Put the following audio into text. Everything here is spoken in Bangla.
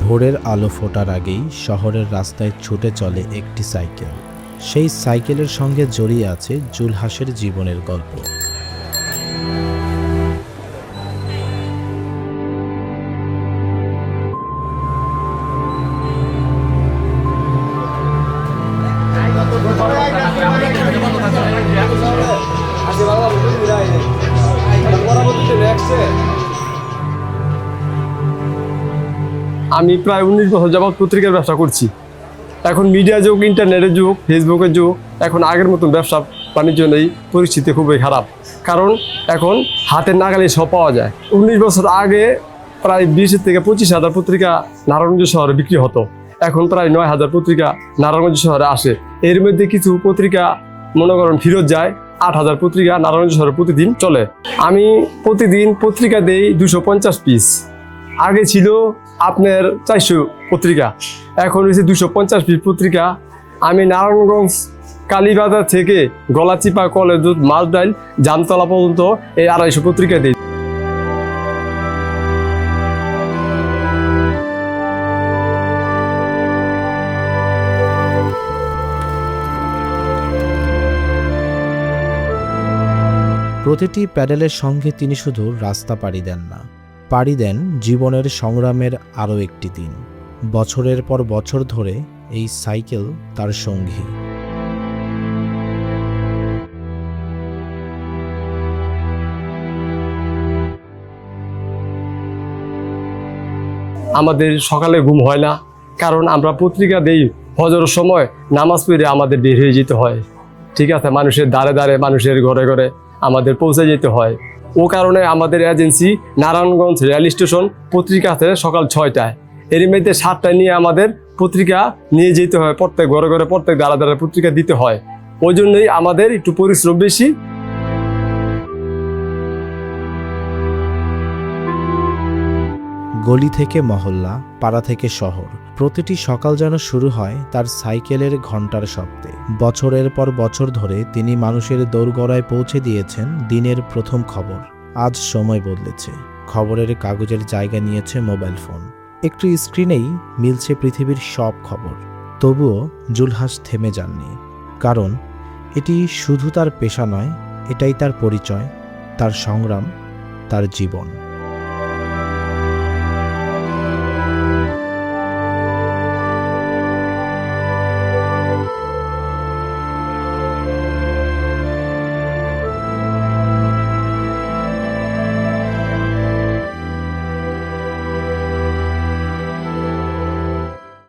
ভোরের আলো ফোটার আগেই শহরের রাস্তায় ছুটে চলে একটি সাইকেল। সেই সাইকেলের সঙ্গে জড়িয়ে আছে জুলহাসের জীবনের গল্প। আমি প্রায় 19 বছর যাবৎ পত্রিকার ব্যবসা করছি। এখন মিডিয়া যুগ, ইন্টারনেটের যুগ, ফেসবুকের যুগ। এখন আগের মতন ব্যবসা বাণিজ্য নেই, পরিস্থিতি খুবই খারাপ। কারণ এখন হাতের নাগালে সব পাওয়া যায়। 19 বছর আগে প্রায় 20 থেকে 25,000 পত্রিকা নারায়ণগঞ্জ শহরে বিক্রি হতো। এখন প্রায় 9,000 পত্রিকা নারায়ণগঞ্জ শহরে আসে। এর মধ্যে কিছু পত্রিকা মনে করেন ফিরত যায়। 8,000 পত্রিকা নারায়ণগঞ্জ শহরে প্রতিদিন চলে। আমি প্রতিদিন পত্রিকা দেই 250 পিস। আগে ছিল আপনার 400 পত্রিকা, এখন হয়েছে 250 পিস পত্রিকা। আমি নারায়ণগঞ্জ কালীবাজার থেকে গলাচিপা, কলেজ, মাছডাইল, জামতলা পর্যন্ত এই 250 পত্রিকা দিই। প্রতিটি প্যাডেলের সঙ্গে তিনি শুধু রাস্তা পাড়ি দেন না, পাড়ি দেন জীবনের সংগ্রামের আরও একটি দিন। বছরের পর বছর ধরে এই সাইকেল তার সঙ্গী। আমাদের সকালে ঘুম হয় না, কারণ আমরা পত্রিকা দেই ফজরের সময়। নামাজ পড়ে আমাদের বের হয়ে যেতে হয়। ঠিক আছে, মানুষের দ্বারে দ্বারে, মানুষের ঘরে ঘরে আমাদের পৌঁছে যেতে হয়। ও কারণে আমাদের এজেন্সি নারায়ণগঞ্জ রেল স্টেশন পত্রিকা আছে সকাল 6টায়। এর মধ্যে 7টায় নিয়ে আমাদের পত্রিকা নিয়ে যেতে হয়। প্রত্যেক ঘরে ঘরে, প্রত্যেক দ্বারা দ্বারা পত্রিকা দিতে হয়। ওই জন্যই আমাদের একটু পরিশ্রম বেশি। গলি থেকে মহল্লা, পাড়া থেকে শহর, প্রতিটি সকাল যেন শুরু হয় তার সাইকেলের ঘণ্টার শব্দে। বছরের পর বছর ধরে তিনি মানুষের দোরগোড়ায় পৌঁছে দিয়েছেন দিনের প্রথম খবর। আজ সময় বদলেছে, খবরের কাগজের জায়গা নিয়েছে মোবাইল ফোন। একটু স্ক্রিনেই মিলছে পৃথিবীর সব খবর। তবুও জুলহাস থেমে যাননি, কারণ এটি শুধু তার পেশা নয়, এটাই তার পরিচয়, তার সংগ্রাম, তার জীবন।